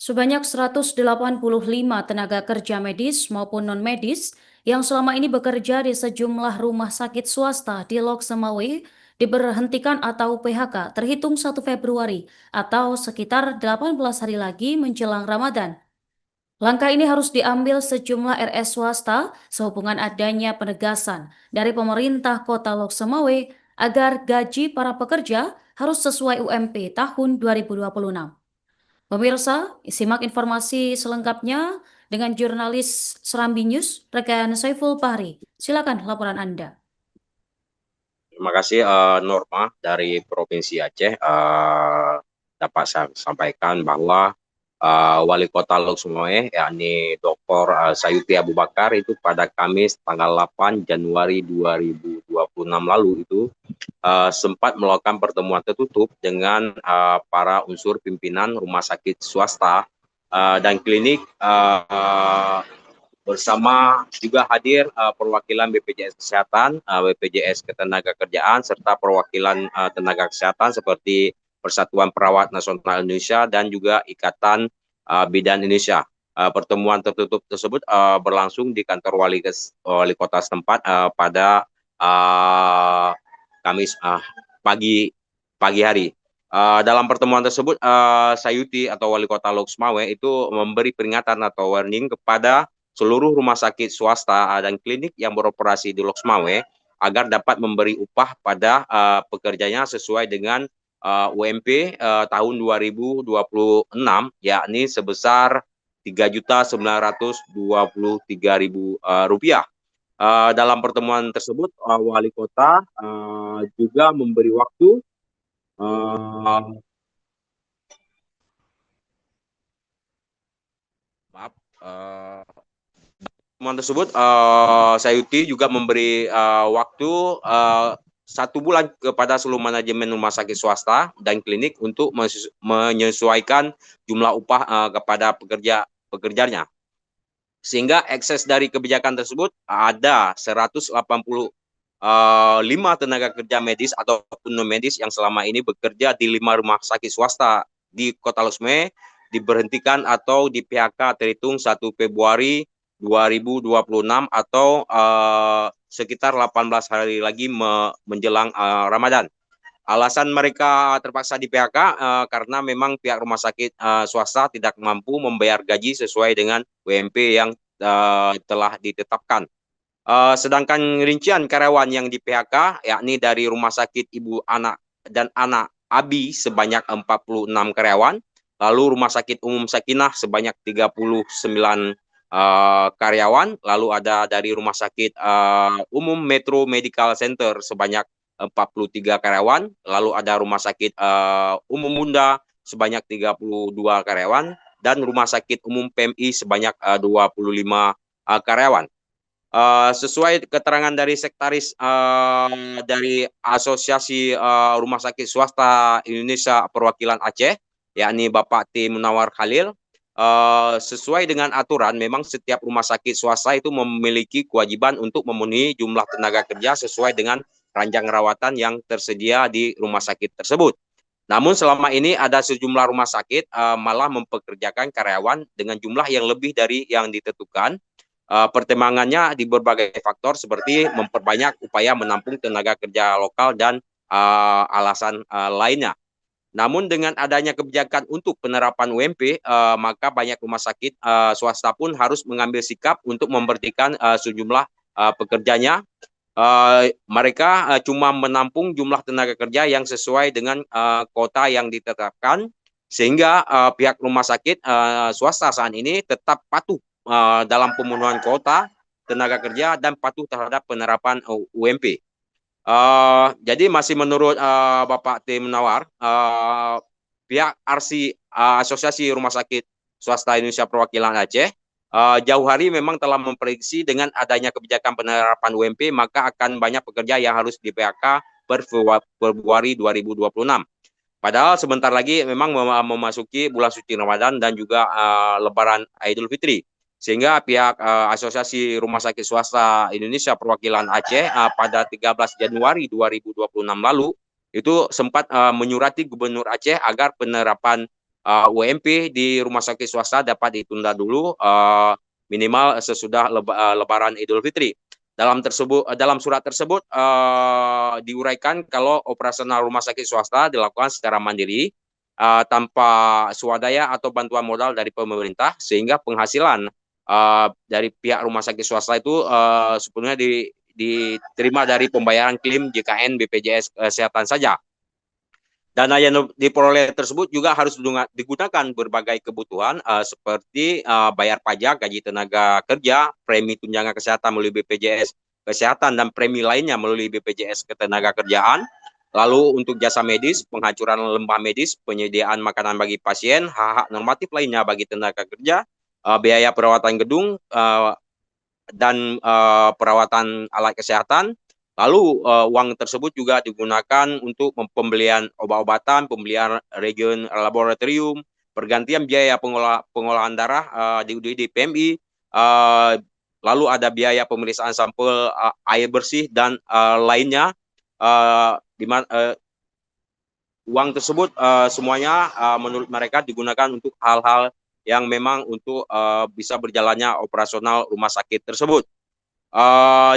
Sebanyak 185 tenaga kerja medis maupun non-medis yang selama ini bekerja di sejumlah rumah sakit swasta di Lok Semawe diberhentikan atau PHK terhitung 1 Februari atau sekitar 18 hari lagi menjelang Ramadan. Langkah ini harus diambil sejumlah RS swasta sehubungan adanya penegasan dari pemerintah Kota Lok Semawe agar gaji para pekerja harus sesuai UMP tahun 2026. Pemirsa, simak informasi selengkapnya dengan jurnalis Serambi News, rekan Saiful Fahri. Silakan laporan Anda. Terima kasih Norma dari Provinsi Aceh. Dapat saya sampaikan bahwa Wali Kota Lok Sumoe, yakni Dr. Sayuti Abu Bakar itu pada Kamis tanggal 8 Januari 2026 lalu itu sempat melakukan pertemuan tertutup dengan para unsur pimpinan rumah sakit swasta dan klinik bersama juga hadir perwakilan BPJS Kesehatan, BPJS Ketenagakerjaan, serta perwakilan tenaga kesehatan seperti Persatuan Perawat Nasional Indonesia dan juga Ikatan Bidan Indonesia. Pertemuan tertutup tersebut berlangsung di kantor wali kota setempat pada Kamis pagi hari. Dalam pertemuan tersebut, Sayuti atau Wali Kota Lok Sumawe itu memberi peringatan atau warning kepada seluruh rumah sakit swasta dan klinik yang beroperasi di Lok Sumawe agar dapat memberi upah pada pekerjanya sesuai dengan UMP tahun 2026, yakni sebesar Rp3.923.000. Dalam pertemuan tersebut, Wali Kota juga memberi waktu maaf pertemuan tersebut, Sayuti juga memberi waktu 1 bulan kepada seluruh manajemen rumah sakit swasta dan klinik untuk menyesuaikan jumlah upah kepada pekerjanya. Sehingga ekses dari kebijakan tersebut ada 185 tenaga kerja medis ataupun non medis yang selama ini bekerja di 5 rumah sakit swasta di Kota Lok Sumawe diberhentikan atau di PHK terhitung 1 Februari 2026 atau sekitar 18 hari lagi menjelang Ramadan. Alasan mereka terpaksa di PHK karena memang pihak rumah sakit swasta tidak mampu membayar gaji sesuai dengan UMP yang telah ditetapkan. Sedangkan rincian karyawan yang di PHK yakni dari Rumah Sakit Ibu Anak dan Anak ABI sebanyak 46 karyawan, lalu Rumah Sakit Umum Sakinah sebanyak 39 karyawan, lalu ada dari Rumah Sakit Umum Metro Medical Center sebanyak 43 karyawan, lalu ada Rumah Sakit Umum Bunda sebanyak 32 karyawan, dan Rumah Sakit Umum PMI sebanyak 25 karyawan. Sesuai keterangan dari Sekretaris dari Asosiasi Rumah Sakit Swasta Indonesia Perwakilan Aceh, yakni Bapak T. Munawar Khalil, sesuai dengan aturan memang setiap rumah sakit swasta itu memiliki kewajiban untuk memenuhi jumlah tenaga kerja sesuai dengan ranjang rawatan yang tersedia di rumah sakit tersebut. Namun selama ini ada sejumlah rumah sakit malah mempekerjakan karyawan dengan jumlah yang lebih dari yang ditentukan. Pertimbangannya di berbagai faktor seperti memperbanyak upaya menampung tenaga kerja lokal dan alasan lainnya. Namun dengan adanya kebijakan untuk penerapan UMP, maka banyak rumah sakit swasta pun harus mengambil sikap untuk memberhentikan sejumlah pekerjanya. Mereka cuma menampung jumlah tenaga kerja yang sesuai dengan kota yang ditetapkan, sehingga pihak rumah sakit swasta saat ini tetap patuh dalam pemenuhan kuota tenaga kerja dan patuh terhadap penerapan UMP. Jadi masih menurut Bapak T. Munawar, pihak RC Asosiasi Rumah Sakit Swasta Indonesia Perwakilan Aceh jauh hari memang telah memprediksi dengan adanya kebijakan penerapan UMP maka akan banyak pekerja yang harus di PHK per Februari 2026. Padahal sebentar lagi memang memasuki bulan suci Ramadan dan juga Lebaran Idul Fitri. Sehingga pihak Asosiasi Rumah Sakit Swasta Indonesia Perwakilan Aceh pada 13 Januari 2026 lalu itu sempat menyurati Gubernur Aceh agar penerapan UMP di rumah sakit swasta dapat ditunda dulu minimal sesudah Lebaran Idul Fitri. Dalam surat tersebut diuraikan kalau operasional rumah sakit swasta dilakukan secara mandiri tanpa swadaya atau bantuan modal dari pemerintah, sehingga penghasilan dari pihak rumah sakit swasta itu sepenuhnya diterima dari pembayaran klaim JKN BPJS Kesehatan saja. Dana yang diperoleh tersebut juga harus digunakan berbagai kebutuhan seperti bayar pajak, gaji tenaga kerja, premi tunjangan kesehatan melalui BPJS Kesehatan, dan premi lainnya melalui BPJS Ketenagakerjaan. Lalu untuk jasa medis, penghancuran limbah medis, penyediaan makanan bagi pasien, hak-hak normatif lainnya bagi tenaga kerja, biaya perawatan gedung dan perawatan alat kesehatan. Lalu uang tersebut juga digunakan untuk pembelian obat-obatan, pembelian reagen laboratorium, pergantian biaya pengolahan darah di UGD PMI, lalu ada biaya pemeriksaan sampel air bersih dan lainnya. Uang tersebut semuanya menurut mereka digunakan untuk hal-hal yang memang untuk bisa berjalannya operasional rumah sakit tersebut.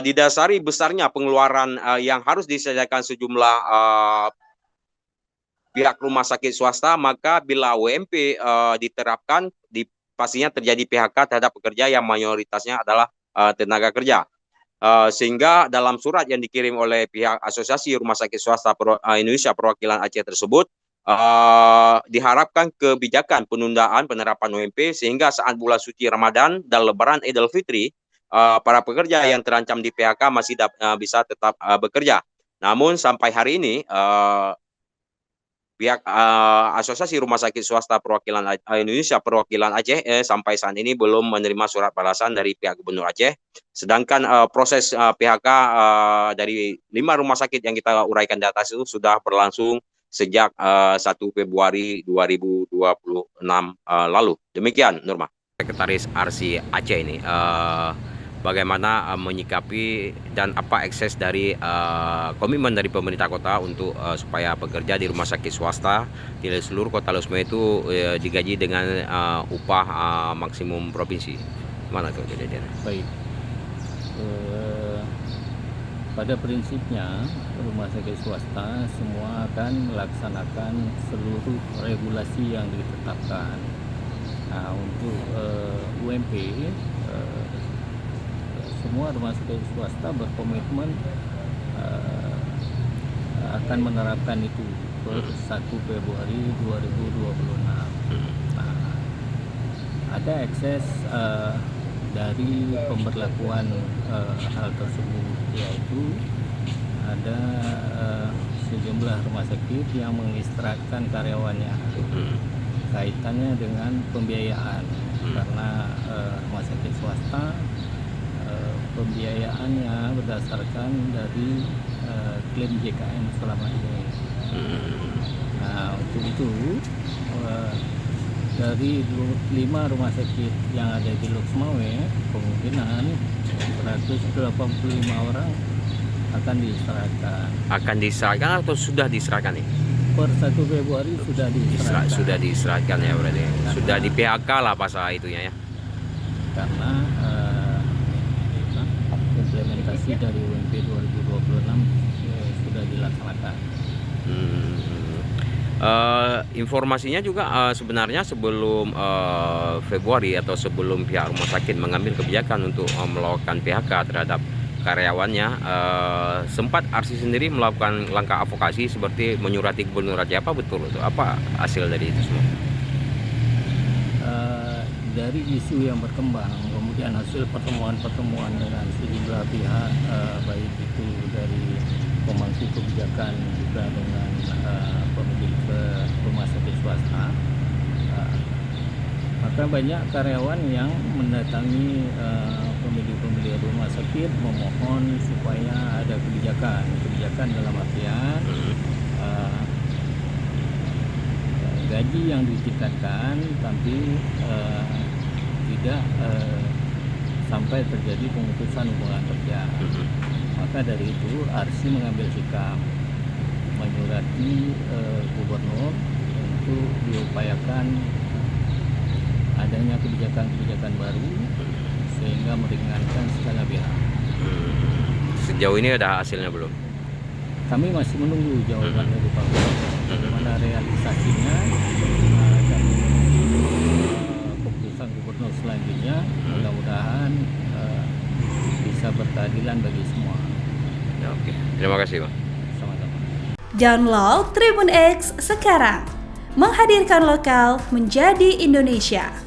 Didasari besarnya pengeluaran yang harus disediakan sejumlah pihak rumah sakit swasta, maka bila UMP diterapkan, pastinya terjadi PHK terhadap pekerja yang mayoritasnya adalah tenaga kerja. Sehingga dalam surat yang dikirim oleh pihak Asosiasi Rumah Sakit Swasta Indonesia Perwakilan Aceh tersebut, diharapkan kebijakan penundaan penerapan UMP sehingga saat bulan suci Ramadan dan Lebaran Idul Fitri, para pekerja yang terancam di PHK masih bisa tetap bekerja. Namun sampai hari ini pihak Asosiasi Rumah Sakit Swasta Perwakilan Indonesia Perwakilan Aceh sampai saat ini belum menerima surat balasan dari pihak Gubernur Aceh. Sedangkan proses PHK dari 5 rumah sakit yang kita uraikan di atas itu sudah berlangsung sejak 1 Februari 2026 lalu. Demikian, Nurma. Sekretaris Arsi Aceh ini bagaimana menyikapi dan apa akses dari komitmen dari pemerintah kota untuk supaya pekerja di rumah sakit swasta di seluruh kota Lusme itu digaji dengan upah maksimum provinsi. Mana tuh kejadian? Baik, pada prinsipnya rumah sakit swasta semua akan melaksanakan seluruh regulasi yang ditetapkan. Nah, untuk UMP semua rumah sakit swasta berkomitmen akan menerapkan itu per 1 Februari 2026. Nah, ada akses dari pemberlakuan hal tersebut, yaitu ada sejumlah rumah sakit yang mengistirahatkan karyawannya kaitannya dengan pembiayaan, karena rumah sakit swasta pembiayaannya berdasarkan dari klaim JKN selama ini. Nah, untuk itu dari 5 rumah sakit yang ada di Luxmawe, kemungkinan 185 orang akan diserahkan. Akan diserahkan atau sudah diserahkan nih? Per 1 Februari sudah diserahkan. Sudah diserahkan ya berarti. Karena, sudah di PHK lah pasal itunya ya. Karena implementasi dari UMP 2026 sudah dilaksanakan. Informasinya juga sebenarnya sebelum Februari atau sebelum pihak rumah sakit mengambil kebijakan untuk melakukan PHK terhadap karyawannya, sempat Arsi sendiri melakukan langkah advokasi seperti menyurati Gubernur Aceh. Apa betul itu? Apa hasil dari itu semua? Dari isu yang berkembang, kemudian hasil pertemuan-pertemuan dengan sejumlah pihak, baik itu dari pemangku kebijakan juga dengan pemilik rumah sakit swasta, maka banyak karyawan yang mendatangi pemilik rumah sakit memohon supaya ada kebijakan dalam artian gaji yang ditingkatkan, tapi tidak sampai terjadi pemutusan hubungan kerja. Maka dari itu Arsi mengambil sikap menyurati gubernur untuk diupayakan adanya kebijakan-kebijakan baru sehingga meringankan segala pihak. Sejauh ini ada hasilnya belum? Kami masih menunggu jawaban dari Pak Gubernur. Bagaimana realisasinya, kami menunggu keputusan Gubernur selanjutnya. Mudah-mudahan bisa berkeadilan bagi semua. Ya, oke. Terima kasih, Bang. Sama-sama. Download Tribun X sekarang, menghadirkan lokal menjadi Indonesia.